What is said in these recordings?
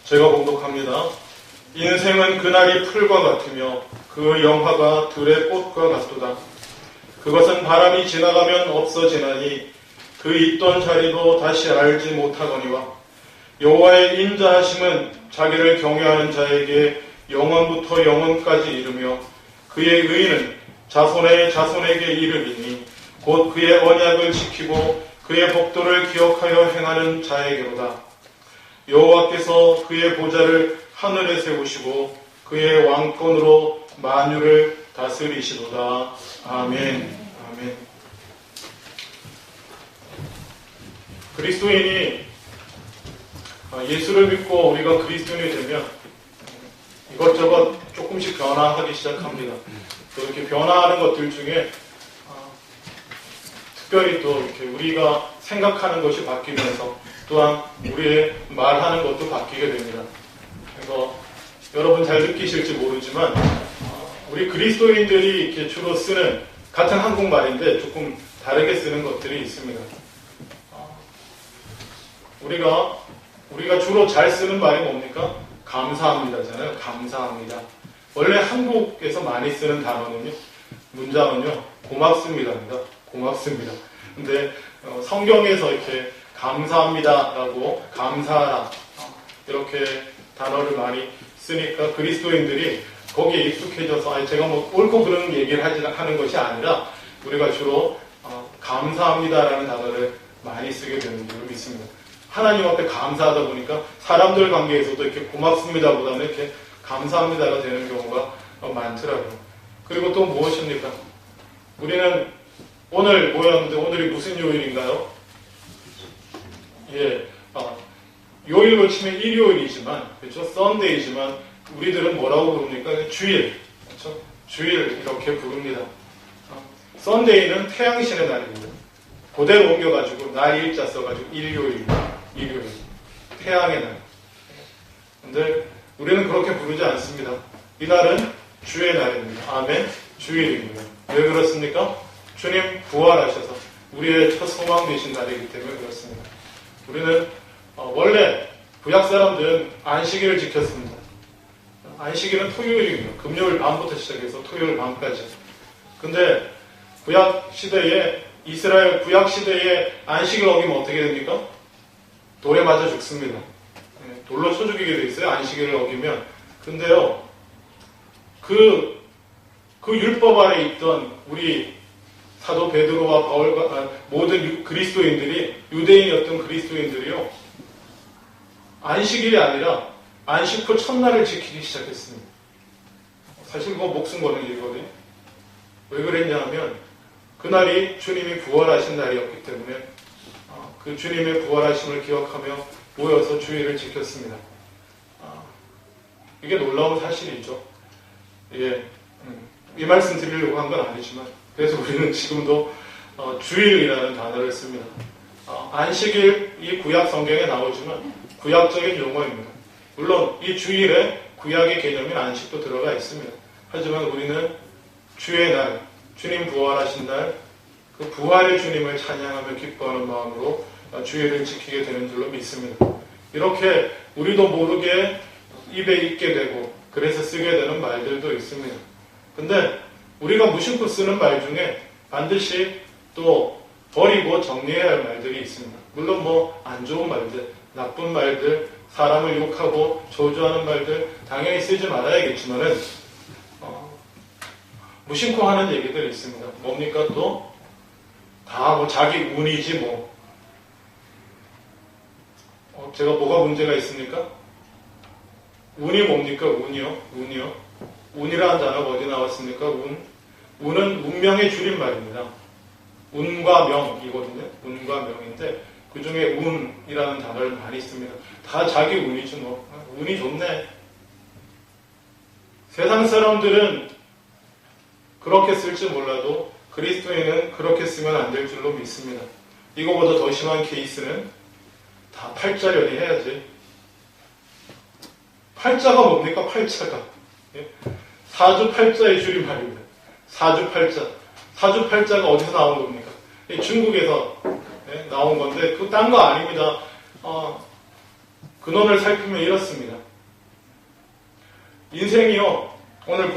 제가 봉독합니다. 인생은 그날이 풀과 같으며 그 영화가 들의 꽃과 같도다. 그것은 바람이 지나가면 없어지나니 그 있던 자리도 다시 알지 못하거니와 여호와의 인자하심은 자기를 경외하는 자에게 영원부터 영원까지 이르며 그의 의는 자손의 자손에게 이르리니 곧 그의 언약을 지키고 그의 법도를 기억하여 행하는 자에게로다. 여호와께서 그의 보좌를 하늘에 세우시고 그의 왕권으로 만유를 다스리시도다. 아멘. 아멘. 그리스도인이 예수를 믿고 우리가 그리스도인이 되면 이것저것 조금씩 변화하기 시작합니다. 또 이렇게 변화하는 것들 중에 특별히 또 이렇게 우리가 생각하는 것이 바뀌면서 또한 우리의 말하는 것도 바뀌게 됩니다. 그래서 여러분 잘 느끼실지 모르지만 우리 그리스도인들이 이렇게 주로 쓰는 같은 한국말인데 조금 다르게 쓰는 것들이 있습니다. 우리가 주로 잘 쓰는 말이 뭡니까? 감사합니다잖아요. 감사합니다. 원래 한국에서 많이 쓰는 단어는요, 문장은요, 고맙습니다입니다. 고맙습니다. 근데 성경에서 이렇게 감사합니다라고 감사하라 이렇게 단어를 많이 쓰니까 그리스도인들이 거기에 익숙해져서 제가 뭐 옳고 그런 얘기를 하는 것이 아니라 우리가 주로 감사합니다라는 단어를 많이 쓰게 되는 줄 믿습니다. 하나님 앞에 감사하다 보니까 사람들 관계에서도 이렇게 고맙습니다보다는 이렇게 감사합니다가 되는 경우가 많더라고요. 그리고 또 무엇입니까? 우리는 오늘 모였는데 오늘이 무슨 요일인가요? 예, 요일로 치면 일요일이지만, 그렇죠? 썬데이지만 우리들은 뭐라고 부릅니까? 주일, 그렇죠? 주일 이렇게 부릅니다. 썬데이는 태양신의 날입니다. 그대로 옮겨가지고 날 일자 써가지고 일요일, 태양의 날. 근데 우리는 그렇게 부르지 않습니다. 이날은 주의 날입니다. 아멘. 주일입니다. 왜 그렇습니까? 주님 부활하셔서 우리의 첫 소망 되신 날이기 때문에 그렇습니다. 우리는 원래 구약 사람들은 안식일을 지켰습니다. 안식일은 토요일입니다. 금요일 밤부터 시작해서 토요일 밤까지. 근데 구약 시대에 이스라엘 구약 시대에 안식일 어기면 어떻게 됩니까? 돌에 맞아 죽습니다. 돌로 쳐 죽이게 돼 있어요. 안식일을 어기면. 근데요, 그 율법 아래 있던 우리 사도 베드로와 바울과 모든 그리스도인들이, 유대인이었던 그리스도인들이요, 안식일이 아니라 안식 후 첫날을 지키기 시작했습니다. 사실 그거 목숨 거는 일이거든요. 왜 그랬냐 하면 그날이 주님이 부활하신 날이었기 때문에 그 주님의 부활하심을 기억하며 모여서 주일을 지켰습니다. 이게 놀라운 사실이죠. 예, 이 말씀 드리려고 한 건 아니지만, 그래서 우리는 지금도 주일이라는 단어를 씁니다. 안식일이 구약 성경에 나오지만 구약적인 용어입니다. 물론 이 주일에 구약의 개념인 안식도 들어가 있습니다. 하지만 우리는 주의 날, 주님 부활하신 날, 그 부활의 주님을 찬양하며 기뻐하는 마음으로 주일을 지키게 되는 줄로 믿습니다. 이렇게 우리도 모르게 입에 있게 되고 그래서 쓰게 되는 말들도 있습니다. 근데 우리가 무심코 쓰는 말 중에 반드시 또 버리고 정리해야 할 말들이 있습니다. 물론 뭐 안 좋은 말들, 나쁜 말들, 사람을 욕하고 저주하는 말들 당연히 쓰지 말아야겠지만은 무심코 하는 얘기들이 있습니다. 뭡니까 또? 다 뭐 자기 운이지 뭐. 제가 뭐가 문제가 있습니까? 운이 뭡니까? 운이요. 운이라는 단어가 어디 나왔습니까? 운은 운명의 줄임말입니다. 운과 명이거든요. 운과 명인데 그 중에 운이라는 단어를 많이 씁니다. 다 자기 운이지 뭐. 운이 좋네. 세상 사람들은 그렇게 쓸지 몰라도 그리스도인은 그렇게 쓰면 안 될 줄로 믿습니다. 이거보다 더 심한 케이스는 다 팔자련이 해야지. 팔자가 뭡니까? 팔자가. 사주팔자의 줄임말입니다. 사주팔자. 사주팔자가 어디서 나온 겁니까? 중국에서 나온 건데 그 딴 거 아닙니다. 근원을 살피면 이렇습니다. 인생이요, 오늘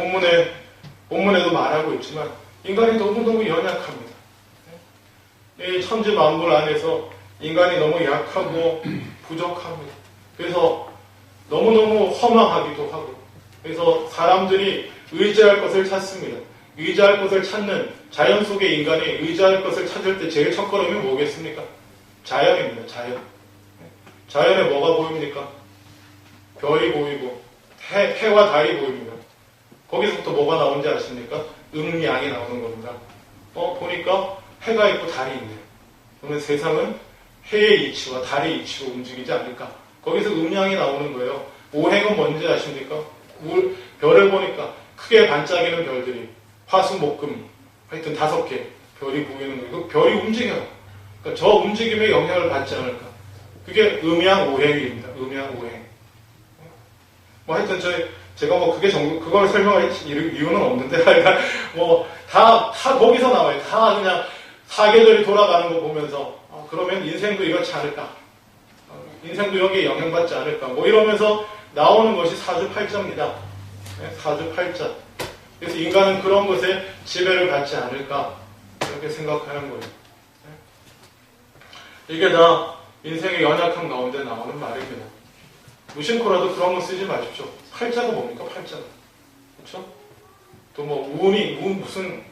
본문에도 말하고 있지만 인간이 너무너무 연약합니다. 이 천지 만물 안에서 인간이 너무 약하고 부족합니다. 그래서 너무너무 허망하기도 하고, 그래서 사람들이 의지할 것을 찾습니다. 의지할 것을 찾는 자연 속의 인간이 의지할 것을 찾을 때 제일 첫걸음이 뭐겠습니까? 자연입니다. 자연. 자연에 뭐가 보입니까? 별이 보이고 해와 달이 보입니다. 거기서부터 뭐가 나오는지 아십니까? 음양이 나오는 겁니다. 보니까 해가 있고 달이 있네요. 그러면 세상은 해의 이치와 달의 이치로 움직이지 않을까? 거기서 음양이 나오는 거예요. 오행은 뭔지 아십니까? 별을 보니까 크게 반짝이는 별들이 화수, 목, 금, 하여튼 5개 별이 보이는 거예요. 그 별이 움직여요. 그러니까 저 움직임에 영향을 받지 않을까? 그게 음양 오행입니다. 음양 오행. 뭐 하여튼 제가 뭐 그걸 설명할 이유는 없는데, 다 거기서 나와요. 다 그냥 사계절이 돌아가는 거 보면서, 그러면 인생도 이렇지 않을까? 인생도 여기에 영향받지 않을까? 뭐 이러면서 나오는 것이 사주팔자입니다. 사주팔자. 그래서 인간은 그런 것에 지배를 받지 않을까? 이렇게 생각하는 거예요. 이게 다 인생의 연약함 가운데 나오는 말입니다. 무심코라도 그런 거 쓰지 마십시오. 팔자가 뭡니까? 팔자가. 그렇죠? 또 뭐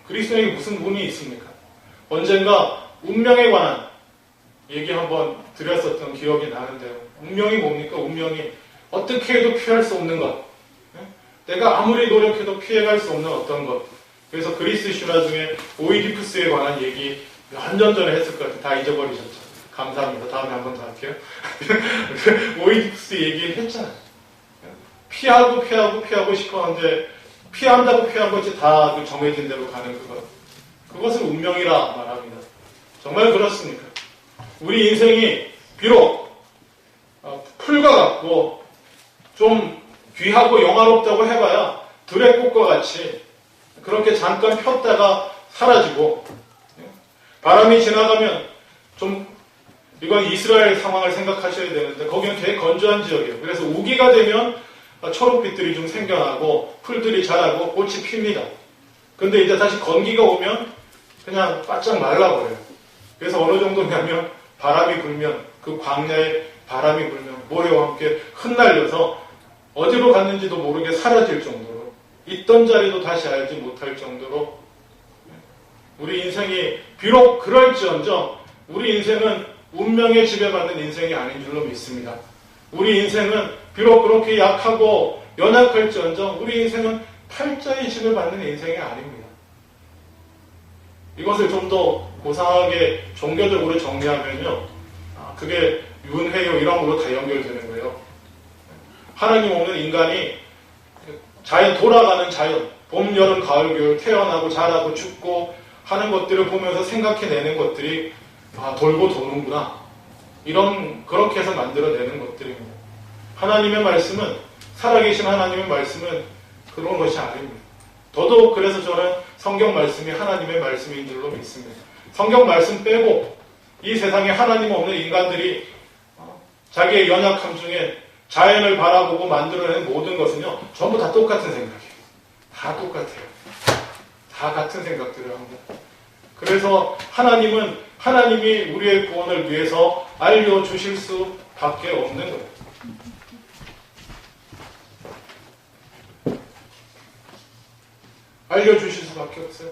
그리스도에게 무슨 운이 있습니까? 언젠가 운명에 관한 얘기 한번 드렸었던 기억이 나는데요. 운명이 뭡니까? 운명이 어떻게 해도 피할 수 없는 것. 내가 아무리 노력해도 피해갈 수 없는 어떤 것. 그래서 그리스 신화 중에 오이디푸스에 관한 얘기 몇 년 전에 했을 것 같아요. 다 잊어버리셨죠? 감사합니다. 다음에 한 번 더 할게요. 오이디푸스 얘기 했잖아요. 피하고 싶어 하는데 피한다고 피한 것이 다 그 정해진 대로 가는 그것. 그것을 운명이라 말합니다. 정말 그렇습니까? 우리 인생이 비록 풀과 같고 좀 귀하고 영화롭다고 해봐야 들의 꽃과 같이 그렇게 잠깐 폈다가 사라지고, 바람이 지나가면 이건 이스라엘 상황을 생각하셔야 되는데 거기는 되게 건조한 지역이에요. 그래서 우기가 되면 초록빛들이 좀 생겨나고 풀들이 자라고 꽃이 핍니다. 근데 이제 다시 건기가 오면 그냥 바짝 말라버려요. 그래서 어느 정도냐면 바람이 불면, 그 광야에 바람이 불면 모래와 함께 흩날려서 어디로 갔는지도 모르게 사라질 정도로, 있던 자리도 다시 알지 못할 정도로, 우리 인생이 비록 그럴지언정 우리 인생은 운명에 지배받는 인생이 아닌 줄로 믿습니다. 우리 인생은 비록 그렇게 약하고 연약할지언정 우리 인생은 팔자에 지배받는 인생이 아닙니다. 이것을 좀 더 고상하게 종교적으로 정리하면요, 그게 윤회요 이런 걸로 다 연결되는 거예요. 하나님 없는 인간이 돌아가는 자연, 봄, 여름, 가을, 겨울, 태어나고 자라고 죽고 하는 것들을 보면서 생각해내는 것들이 돌고 도는구나. 그렇게 해서 만들어내는 것들입니다. 하나님의 말씀은, 살아계신 하나님의 말씀은 그런 것이 아닙니다. 더더욱 그래서 저는 성경 말씀이 하나님의 말씀인 줄로 믿습니다. 성경 말씀 빼고 이 세상에 하나님 없는 인간들이 자기의 연약함 중에 자연을 바라보고 만들어낸 모든 것은요, 전부 다 똑같은 생각이에요. 다 똑같아요. 다 같은 생각들을 합니다. 그래서 하나님이 우리의 구원을 위해서 알려주실 수밖에 없는 거예요. 알려주실 수밖에 없어요.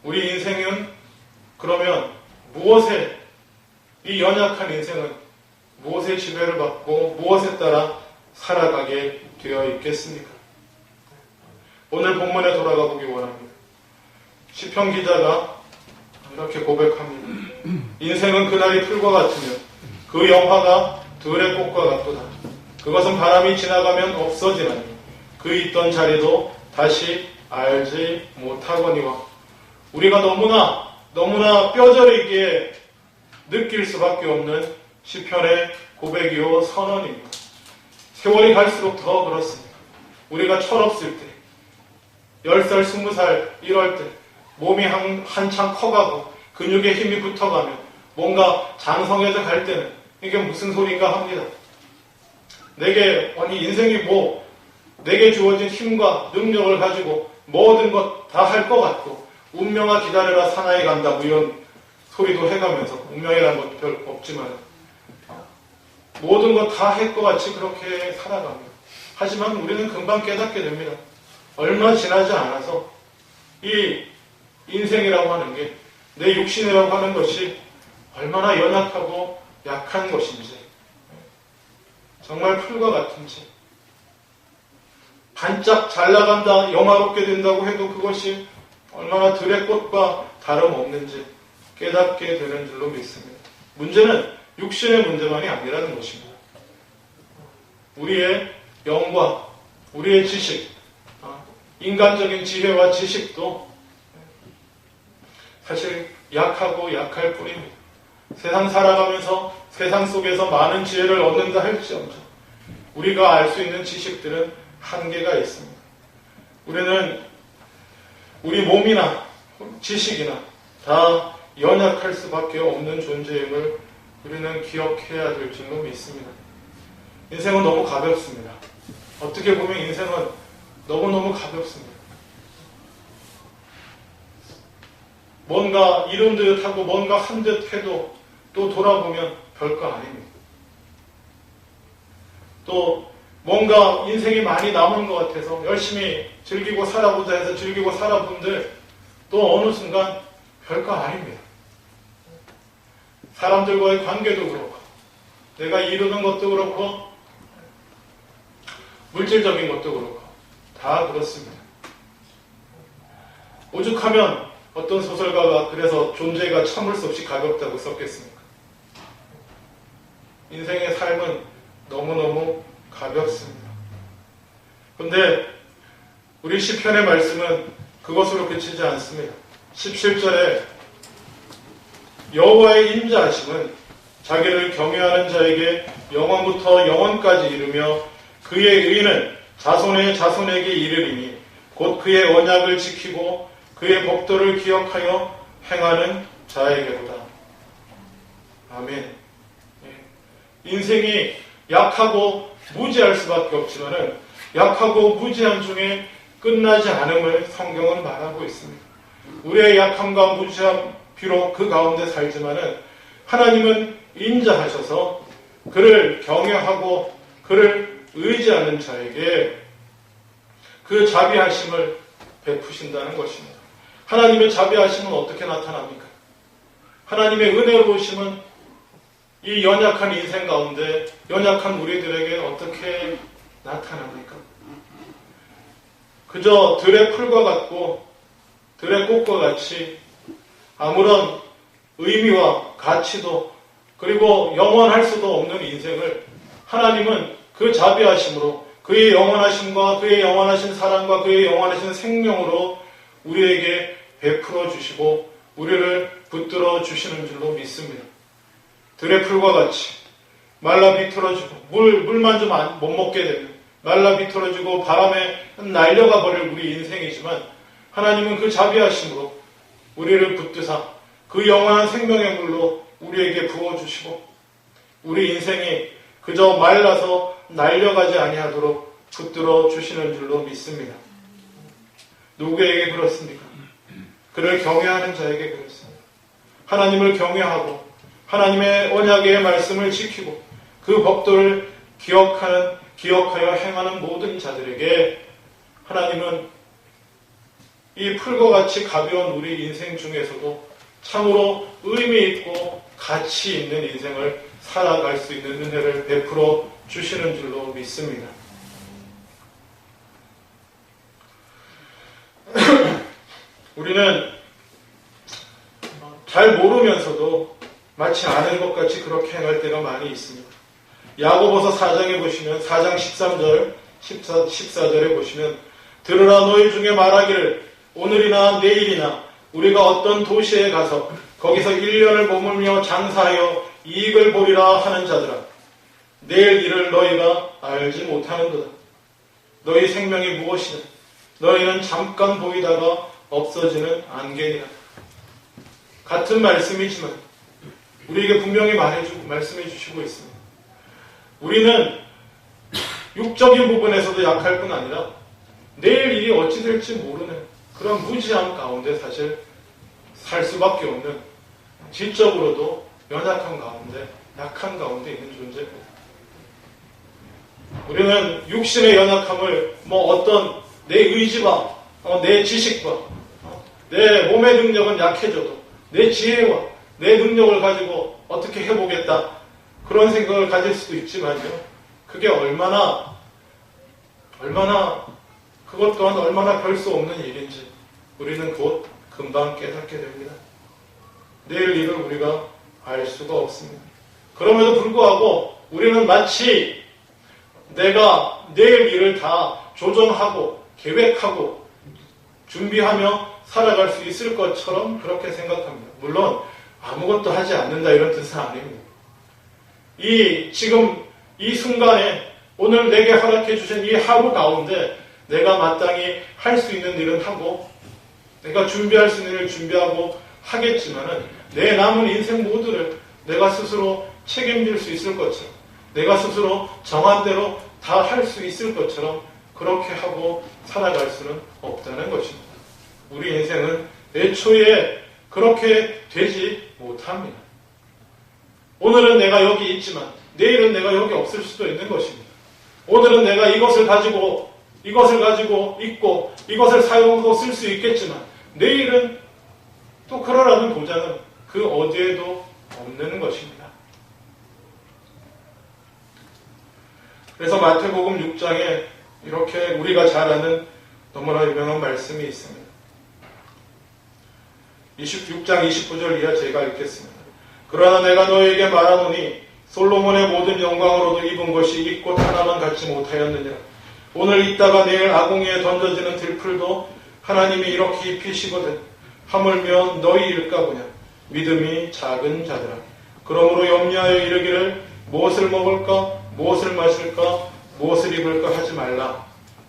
우리 인생은 그러면 이 연약한 인생은 무엇의 지배를 받고 무엇에 따라 살아가게 되어 있겠습니까? 오늘 본문에 돌아가 보기 원합니다. 시편 기자가 이렇게 고백합니다. 인생은 그날이 풀과 같으며 그 영화가 들의 꽃과 같도다. 그것은 바람이 지나가면 없어지나니 그 있던 자리도 다시 알지 못하거니와. 우리가 너무나 뼈저리게 느낄 수밖에 없는 시편의 고백이요 선언입니다. 세월이 갈수록 더 그렇습니다. 우리가 철없을 때, 10살, 20살 이럴 때 몸이 한창 커가고 근육에 힘이 붙어가면 뭔가 장성해져 갈 때는 이게 무슨 소리인가 합니다. 내게, 아니, 인생이 뭐, 내게 주어진 힘과 능력을 가지고 모든 것 다 할 것 같고, 운명아 기다려라 사나이 간다, 뭐 이런 소리도 해가면서, 운명이라는 것도 별 없지만, 모든 것 다 할 것 같이 그렇게 살아갑니다. 하지만 우리는 금방 깨닫게 됩니다. 얼마 지나지 않아서 이 인생이라고 하는 게, 내 육신이라고 하는 것이 얼마나 연약하고 약한 것인지, 정말 풀과 같은지, 반짝 잘 나간다, 영화롭게 된다고 해도 그것이 얼마나 들의 꽃과 다름없는지 깨닫게 되는 줄로 믿습니다. 문제는 육신의 문제만이 아니라는 것입니다. 우리의 영과 우리의 지식, 인간적인 지혜와 지식도 사실 약하고 약할 뿐입니다. 세상 살아가면서 세상 속에서 많은 지혜를 얻는다 할지언정 우리가 알 수 있는 지식들은 한계가 있습니다. 우리는 우리 몸이나 지식이나 다 연약할 수밖에 없는 존재임을 우리는 기억해야 될 줄로 믿습니다. 인생은 너무 가볍습니다. 어떻게 보면 인생은 너무너무 가볍습니다. 뭔가 이룬 듯 하고 뭔가 한 듯 해도 또 돌아보면 별거 아닙니다. 또 뭔가 인생이 많이 남은 것 같아서 열심히 즐기고 살아보자 해서 즐기고 살아본들 또 어느 순간 별거 아닙니다. 사람들과의 관계도 그렇고 내가 이루는 것도 그렇고 물질적인 것도 그렇고 다 그렇습니다. 오죽하면 어떤 소설가가 그래서 존재가 참을 수 없이 가볍다고 썼겠습니까? 인생의 삶은 너무너무 가볍습니다. 그런데 우리 시편의 말씀은 그것으로 그치지 않습니다. 17절에 여호와의 인자하심은 자기를 경외하는 자에게 영원부터 영원까지 이르며 그의 의는 자손의 자손에게 이르리니 곧 그의 언약을 지키고 그의 법도를 기억하여 행하는 자에게로다. 아멘. 인생이 약하고 무지할 수밖에 없지만은 약하고 무지함 중에 끝나지 않음을 성경은 말하고 있습니다. 우리의 약함과 무지함 비록 그 가운데 살지만은 하나님은 인자하셔서 그를 경외하고 그를 의지하는 자에게 그 자비하심을 베푸신다는 것입니다. 하나님의 자비하심은 어떻게 나타납니까? 하나님의 은혜로우심은 이 연약한 인생 가운데 연약한 우리들에게 어떻게 나타납니까? 그저 들의 풀과 같고 들의 꽃과 같이 아무런 의미와 가치도 그리고 영원할 수도 없는 인생을 하나님은 그 자비하심으로 그의 영원하심과 그의 영원하신 사랑과 그의 영원하신 생명으로 우리에게 베풀어 주시고 우리를 붙들어 주시는 줄로 믿습니다. 들의 풀과 같이 말라 비틀어지고 물만 좀 못 먹게 되면 말라 비틀어지고 바람에 날려가 버릴 우리 인생이지만 하나님은 그 자비하심으로 우리를 붙드사 그 영원한 생명의 물로 우리에게 부어주시고 우리 인생이 그저 말라서 날려가지 아니하도록 붙들어 주시는 줄로 믿습니다. 누구에게 그렇습니까? 그를 경외하는 자에게 그렇습니다. 하나님을 경외하고 하나님의 언약의 말씀을 지키고 그 법도를 기억하여 행하는 모든 자들에게 하나님은 이 풀과 같이 가벼운 우리 인생 중에서도 참으로 의미 있고 가치 있는 인생을 살아갈 수 있는 은혜를 베풀어 주시는 줄로 믿습니다. 우리는 잘 모르면서도 마치 아는 것 같이 그렇게 행할 때가 많이 있습니다. 야고보서 4장에 보시면 4장 13절 14절에 보시면 들으라 너희 중에 말하기를 오늘이나 내일이나 우리가 어떤 도시에 가서 거기서 1년을 머물며 장사하여 이익을 보리라 하는 자들아 내일 일을 너희가 알지 못하는도다. 너희 생명이 무엇이냐 너희는 잠깐 보이다가 없어지는 안개니라. 같은 말씀이지만 우리에게 분명히 말씀해 주시고 있습니다. 우리는 육적인 부분에서도 약할 뿐 아니라 내일 일이 어찌 될지 모르는 그런 무지함 가운데 사실 살 수밖에 없는, 지적으로도 연약한 가운데, 약한 가운데 있는 존재입니다. 우리는 육신의 연약함을 어떤 내 의지와 내 지식과 내 몸의 능력은 약해져도 내 지혜와 내 능력을 가지고 어떻게 해보겠다, 그런 생각을 가질 수도 있지만요, 그게 얼마나 그것 또한 얼마나 별 수 없는 일인지 우리는 곧 금방 깨닫게 됩니다. 내일 일을 우리가 알 수가 없습니다. 그럼에도 불구하고 우리는 마치 내가 내일 일을 다 조정하고 계획하고 준비하며 살아갈 수 있을 것처럼 그렇게 생각합니다. 물론 아무것도 하지 않는다 이런 뜻은 아닙니다. 지금 이 순간에 오늘 내게 허락해 주신 이 하루 가운데 내가 마땅히 할 수 있는 일은 하고, 내가 준비할 수 있는 일을 준비하고 하겠지만은 내 남은 인생 모두를 내가 스스로 책임질 수 있을 것처럼, 내가 스스로 정한 대로 다 할 수 있을 것처럼 그렇게 하고 살아갈 수는 없다는 것입니다. 우리 인생은 애초에 그렇게 되지 못합니다. 오늘은 내가 여기 있지만 내일은 내가 여기 없을 수도 있는 것입니다. 오늘은 내가 이것을 가지고 있고 이것을 사용하고 쓸 수 있겠지만 내일은 또 그러라는 보장은 그 어디에도 없는 것입니다. 그래서 마태복음 6장에 이렇게 우리가 잘 아는 너무나 유명한 말씀이 있습니다. 6장 29절 이하 제가 읽겠습니다. 그러나 내가 너에게 말하노니 솔로몬의 모든 영광으로도 입은 것이 이 꽃 하나만 갖지 못하였느니라. 오늘 있다가 내일 아궁이에 던져지는 들풀도 하나님이 이렇게 입히시거든 하물며 너희일까 보냐. 믿음이 작은 자들아. 그러므로 염려하여 이르기를 무엇을 먹을까 무엇을 마실까 무엇을 입을까 하지 말라.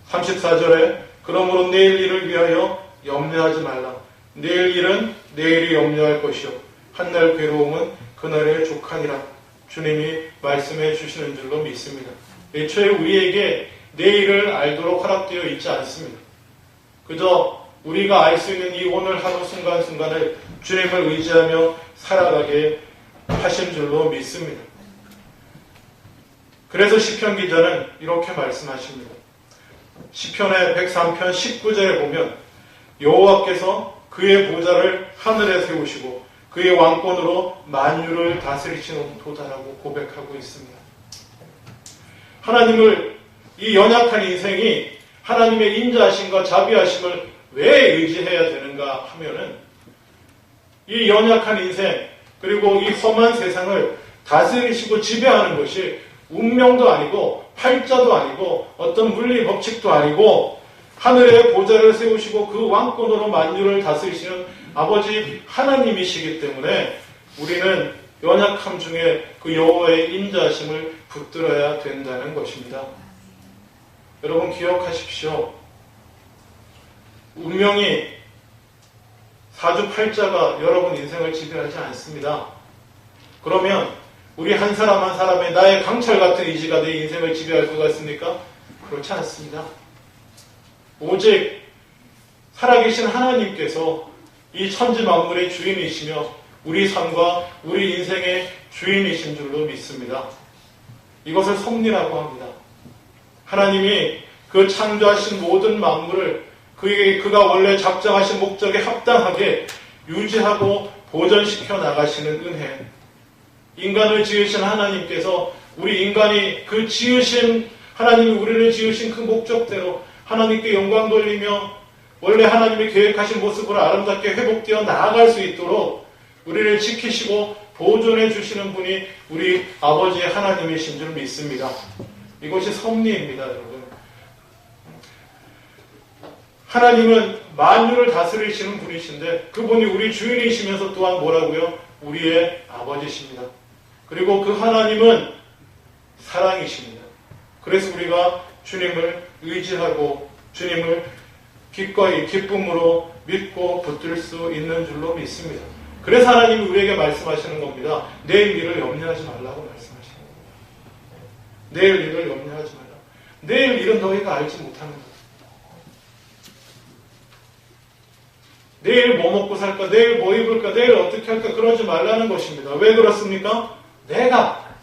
34절에 그러므로 내일 일을 위하여 염려하지 말라. 내일 일은 내일이 염려할 것이요 한날 괴로움은 그날의 족하니라. 주님이 말씀해 주시는 줄로 믿습니다. 애초에 우리에게 내일을 알도록 허락되어 있지 않습니다. 그저 우리가 알 수 있는 이 오늘 하루 순간순간을 주님을 의지하며 살아가게 하신 줄로 믿습니다. 그래서 시편 기자는 이렇게 말씀하십니다. 시편의 103편 19절에 보면 여호와께서 그의 보좌를 하늘에 세우시고 그의 왕권으로 만유를 다스리시는 도다라고 고백하고 있습니다. 하나님을, 이 연약한 인생이 하나님의 인자하심과 자비하심을 왜 의지해야 되는가 하면은 이 연약한 인생 그리고 이 험한 세상을 다스리시고 지배하는 것이 운명도 아니고 팔자도 아니고 어떤 물리 법칙도 아니고 하늘에 보좌를 세우시고 그 왕권으로 만유를 다스리시는 아버지 하나님이시기 때문에 우리는 연약함 중에 그 여호와의 인자하심을 붙들어야 된다는 것입니다. 여러분 기억하십시오. 운명이 사주팔자가 여러분 인생을 지배하지 않습니다. 그러면 우리 한 사람 한 사람의 나의 강철 같은 의지가 내 인생을 지배할 것 같습니까? 그렇지 않습니다. 오직 살아계신 하나님께서 이 천지 만물의 주인이시며 우리 삶과 우리 인생의 주인이신 줄로 믿습니다. 이것을 섭리라고 합니다. 하나님이 그 창조하신 모든 만물을 그가 원래 작정하신 목적에 합당하게 유지하고 보존시켜 나가시는 은혜. 인간을 지으신 하나님께서 우리 인간이 그 지으신, 하나님이 우리를 지으신 그 목적대로 하나님께 영광 돌리며 원래 하나님이 계획하신 모습으로 아름답게 회복되어 나아갈 수 있도록 우리를 지키시고 보존해 주시는 분이 우리 아버지의 하나님이신 줄 믿습니다. 이것이 섭리입니다, 여러분. 하나님은 만유를 다스리시는 분이신데 그분이 우리 주인이시면서 또한 뭐라고요? 우리의 아버지십니다. 그리고 그 하나님은 사랑이십니다. 그래서 우리가 주님을 의지하고 주님을 기꺼이 기쁨으로 믿고 붙들 수 있는 줄로 믿습니다. 그래서 하나님이 우리에게 말씀하시는 겁니다. 내일 일을 염려하지 말라고 말씀하시는 겁니다. 내일 일을 염려하지 말라. 내일 일은 너희가 알지 못하는 거예요. 내일 뭐 먹고 살까? 내일 뭐 입을까? 내일 어떻게 할까? 그러지 말라는 것입니다. 왜 그렇습니까? 내가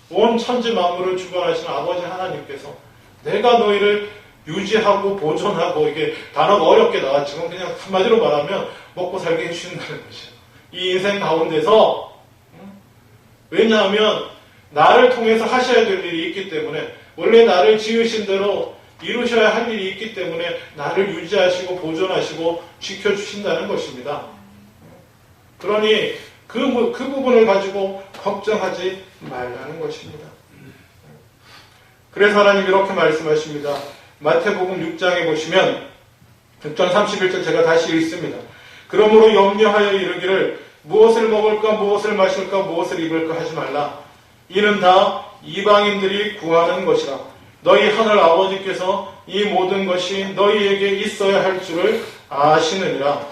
온 천지 만물을 주관하시는 아버지 하나님께서 내가 너희를 유지하고 보존하고, 이게 단어가 어렵게 나왔지만 그냥 한마디로 말하면 먹고 살게 해주신다는 것이에요. 이 인생 가운데서. 왜냐하면 나를 통해서 하셔야 될 일이 있기 때문에, 원래 나를 지으신 대로 이루셔야 할 일이 있기 때문에 나를 유지하시고 보존하시고 지켜주신다는 것입니다. 그러니 그 부분을 가지고 걱정하지 말라는 것입니다. 그래서 하나님 이렇게 말씀하십니다. 마태복음 6장에 보시면 6장 31절 제가 다시 읽습니다. 그러므로 염려하여 이르기를 무엇을 먹을까 무엇을 마실까 무엇을 입을까 하지 말라. 이는 다 이방인들이 구하는 것이라. 너희 하늘 아버지께서 이 모든 것이 너희에게 있어야 할 줄을 아시느니라.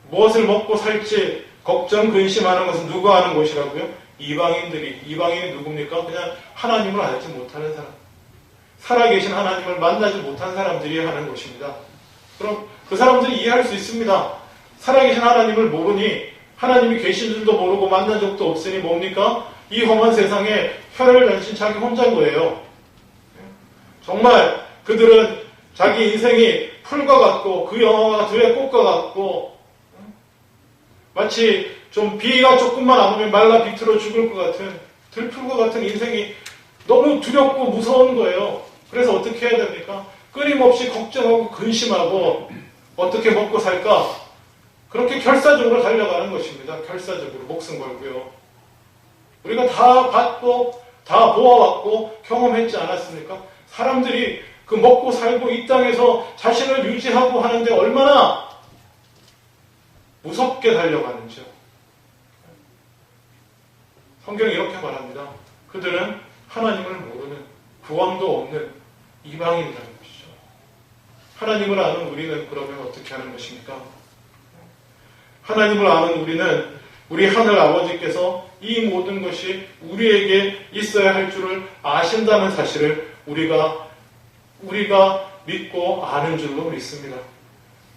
무엇을 먹고 살지 걱정 근심하는 것은 누가 하는 것이라고요? 이방인들이. 이방인이 누굽니까? 그냥 하나님을 알지 못하는 사람, 살아계신 하나님을 만나지 못한 사람들이 하는 것입니다. 그럼 그 사람들이 이해할 수 있습니다. 살아계신 하나님을 모르니, 하나님이 계신 줄도 모르고 만난 적도 없으니 뭡니까? 이 험한 세상에 혈을 날신 자기 혼자인 거예요. 정말 그들은 자기 인생이 풀과 같고 그 영화가 들의 꽃과 같고, 마치 좀 비가 조금만 안 오면 말라 비틀어 죽을 것 같은, 들풀과 같은 인생이 너무 두렵고 무서운 거예요. 그래서 어떻게 해야 됩니까? 끊임없이 걱정하고 근심하고 어떻게 먹고 살까? 그렇게 결사적으로 달려가는 것입니다. 결사적으로 목숨 걸고요. 우리가 다 봤고 다 보아왔고 경험했지 않았습니까? 사람들이 그 먹고 살고 이 땅에서 자신을 유지하고 하는데 얼마나 무섭게 달려가는지요. 성경이 이렇게 말합니다. 그들은 하나님을 모르는, 구원도 없는 이방인이라는 것이죠. 하나님을 아는 우리는 그러면 어떻게 하는 것입니까? 하나님을 아는 우리는 우리 하늘 아버지께서 이 모든 것이 우리에게 있어야 할 줄을 아신다는 사실을 우리가 믿고 아는 줄로 믿습니다.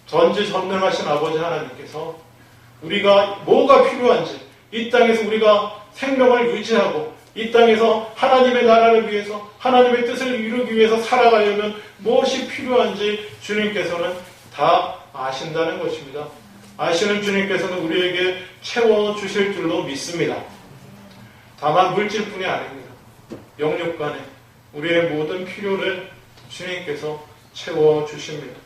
전지전능하신 아버지 하나님께서 우리가 뭐가 필요한지, 이 땅에서 우리가 생명을 유지하고 이 땅에서 하나님의 나라를 위해서, 하나님의 뜻을 이루기 위해서 살아가려면 무엇이 필요한지 주님께서는 다 아신다는 것입니다. 아시는 주님께서는 우리에게 채워주실 줄로 믿습니다. 다만 물질뿐이 아닙니다. 영육간에 우리의 모든 필요를 주님께서 채워주십니다.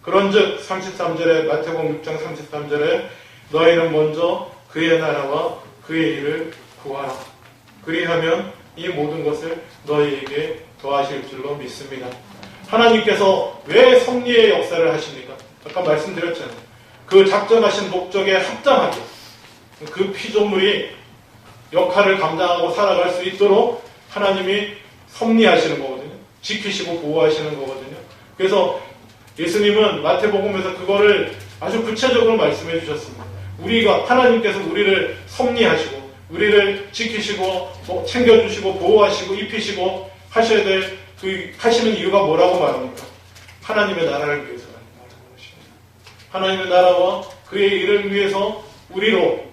그런즉 33절에, 마태복음 6장 33절에 너희는 먼저 그의 나라와 그의 일을 구하라. 그리하면 이 모든 것을 너희에게 더하실 줄로 믿습니다. 하나님께서 왜 섭리의 역사를 하십니까? 아까 말씀드렸잖아요. 그 작정하신 목적에 합당하게 그 피조물이 역할을 감당하고 살아갈 수 있도록 하나님이 섭리하시는 거거든요. 지키시고 보호하시는 거거든요. 그래서 예수님은 마태복음에서 그거를 아주 구체적으로 말씀해 주셨습니다. 우리가, 하나님께서 우리를 섭리하시고 우리를 지키시고 챙겨주시고 보호하시고 입히시고 하셔야 될 그 하시는 이유가 뭐라고 말합니까? 하나님의 나라를 위해서라는 것입니다. 하나님의 나라와 그의 일을 위해서 우리로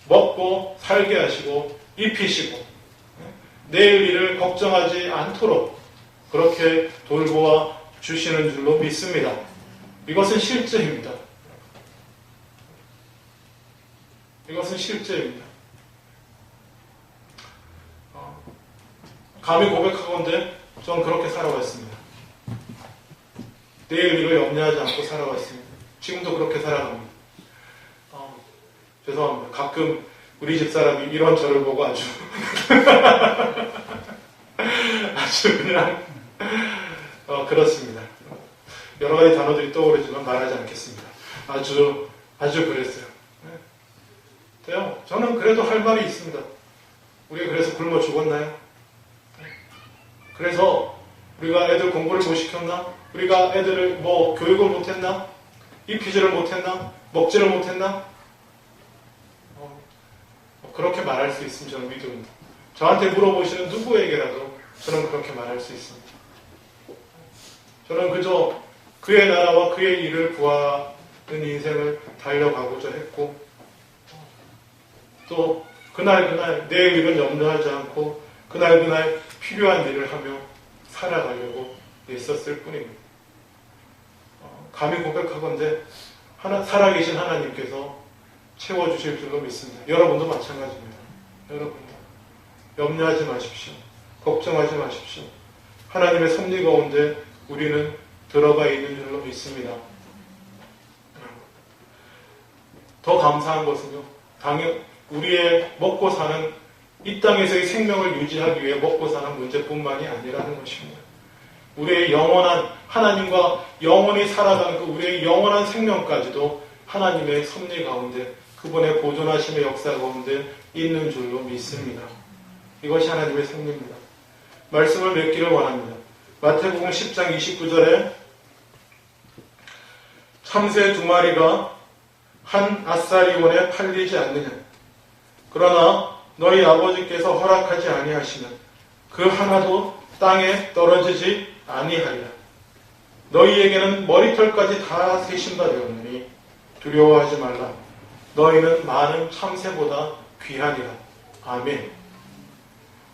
먹고 살게 하시고 입히시고 내일 일을 걱정하지 않도록 그렇게 돌보아 주시는 줄로 믿습니다. 이것은 실제입니다. 이것은 실제입니다. 감히 고백하건대 전 그렇게 살아왔습니다. 내일 일을 염려하지 않고 살아왔습니다. 지금도 그렇게 살아갑니다. 죄송합니다. 가끔 우리 집사람이 이런 저를 보고 아주 그냥 그렇습니다. 여러 가지 단어들이 떠오르지만 말하지 않겠습니다. 아주 그랬어요. 돼요. 저는 그래도 할 말이 있습니다. 우리가 그래서 굶어 죽었나요? 그래서 우리가 애들 공부를 못 시켰나? 우리가 애들을 교육을 못했나? 입히지를 못했나? 먹지를 못했나? 그렇게 말할 수 있으면 저는 믿습니다. 저한테 물어보시는 누구에게라도 저는 그렇게 말할 수 있습니다. 저는 그저 그의 나라와 그의 일을 구하는 인생을 달려가고자 했고, 또 그날 내 일은 염려하지 않고 그날 필요한 일을 하며 살아가려고 애썼을 뿐입니다. 감히 고백하건대 살아계신 하나님께서 채워주실 줄로 믿습니다. 여러분도 마찬가지입니다. 여러분도 염려하지 마십시오. 걱정하지 마십시오. 하나님의 섭리 가운데 우리는 들어가 있는 줄로 믿습니다. 더 감사한 것은요, 우리의 먹고 사는 이 땅에서의 생명을 유지하기 위해 먹고 사는 문제뿐만이 아니라는 것입니다. 우리의 영원한 하나님과 영원히 살아가는 그 우리의 영원한 생명까지도 하나님의 섭리 가운데, 그분의 보존하심의 역사 가운데 있는 줄로 믿습니다. 이것이 하나님의 섭리입니다. 말씀을 맺기를 원합니다. 마태복음 10장 29절에 참새 2마리가 한 앗사리온에 팔리지 않느냐. 그러나 너희 아버지께서 허락하지 아니하시면 그 하나도 땅에 떨어지지 아니하리라. 너희에게는 머리털까지 다 세신 바 되었느니 두려워하지 말라. 너희는 많은 참새보다 귀하니라. 아멘.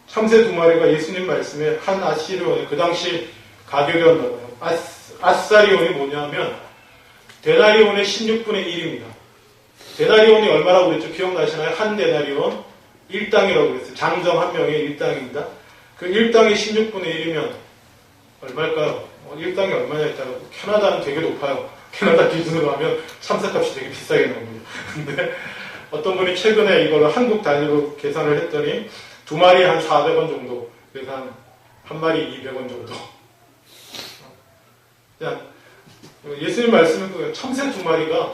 참새 2마리가 예수님 말씀에 한 앗사리온에, 그 당시 가격이었나 봐요. 앗사리온이 뭐냐면 데나리온의 16분의 1입니다. 데나리온이 얼마라고 그랬죠? 기억나시나요? 한 데나리온 1당이라고 그랬어요. 장정 한 명의 1당입니다. 그 1당이 16분의 1이면 얼마일까요? 1당이 얼마냐 했다고. 캐나다는 되게 높아요. 캐나다 기준으로 하면 참새값이 되게 비싸게 나옵니다. 근데 어떤 분이 최근에 이걸 한국 단위로 계산을 했더니 2마리에 한 400원 정도, 그래서 한 마리 200원 정도. 그냥 예수님 말씀은 참새 2마리가,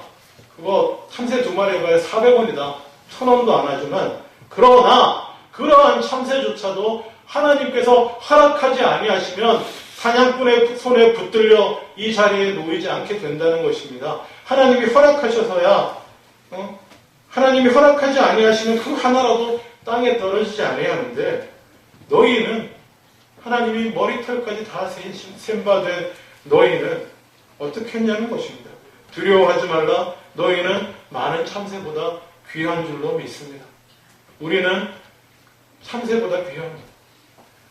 참새 2마리가 400원이다. 1000원도 안 하지만, 그러나 그러한 참새조차도 하나님께서 허락하지 아니하시면 사냥꾼의 손에 붙들려 이 자리에 놓이지 않게 된다는 것입니다. 하나님이 허락하셔서야, 하나님이 허락하지 아니하시면 그 하나라도 땅에 떨어지지 아니하는데, 너희는 하나님이 머리털까지 다 센 바 된 너희는 어떻게 했냐는 것입니다. 두려워하지 말라. 너희는 많은 참새보다 귀한 줄로 믿습니다. 우리는 참새보다 귀합니다.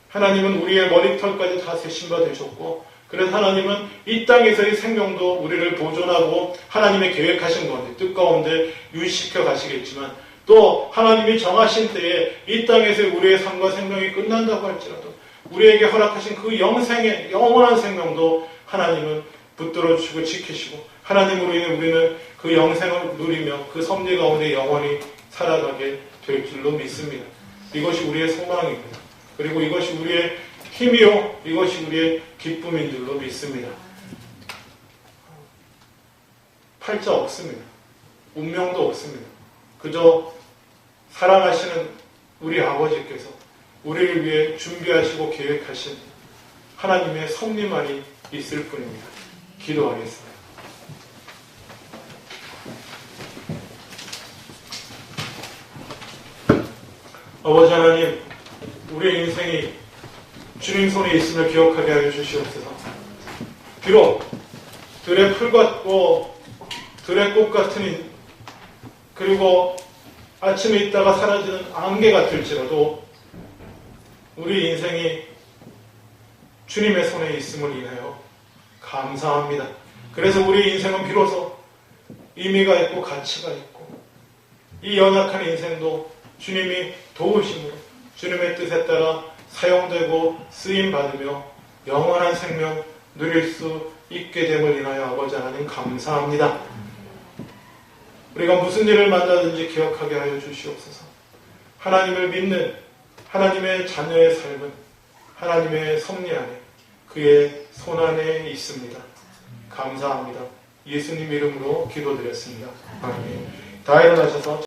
하나님은 우리의 머리털까지 다 세신 바 되셨고, 그래서 하나님은 이 땅에서의 생명도 우리를 보존하고 하나님의 계획하신 가운데, 뜻 가운데 유지시켜 가시겠지만, 또 하나님이 정하신 때에 이 땅에서의 우리의 삶과 생명이 끝난다고 할지라도 우리에게 허락하신 그 영생의 영원한 생명도 하나님은 붙들어 주시고 지키시고, 하나님으로 인해 우리는 그 영생을 누리며 그 섭리 가운데 영원히 살아가게 될 줄로 믿습니다. 이것이 우리의 소망입니다. 그리고 이것이 우리의 힘이요, 이것이 우리의 기쁨인 줄로 믿습니다. 팔자 없습니다. 운명도 없습니다. 그저 사랑하시는 우리 아버지께서 우리를 위해 준비하시고 계획하신 하나님의 섭리만이 있을 뿐입니다. 기도하겠습니다. 아버지 하나님, 우리의 인생이 주님 손에 있음을 기억하게 하여 주시옵소서. 비록 들의 풀 같고 들의 꽃 같은, 그리고 아침에 있다가 사라지는 안개 같을지라도 우리 인생이 주님의 손에 있음을 인하여 감사합니다. 그래서 우리 인생은 비로소 의미가 있고 가치가 있고, 이 연약한 인생도 주님이 도우심으로 주님의 뜻에 따라 사용되고 쓰임받으며 영원한 생명 누릴 수 있게 됨을 인하여 아버지 하나님 감사합니다. 우리가 무슨 일을 만나든지 기억하게 하여 주시옵소서. 하나님을 믿는 하나님의 자녀의 삶은 하나님의 섭리 안에, 그의 손 안에 있습니다. 감사합니다. 예수님 이름으로 기도드렸습니다. 아멘. 다 일어나셔서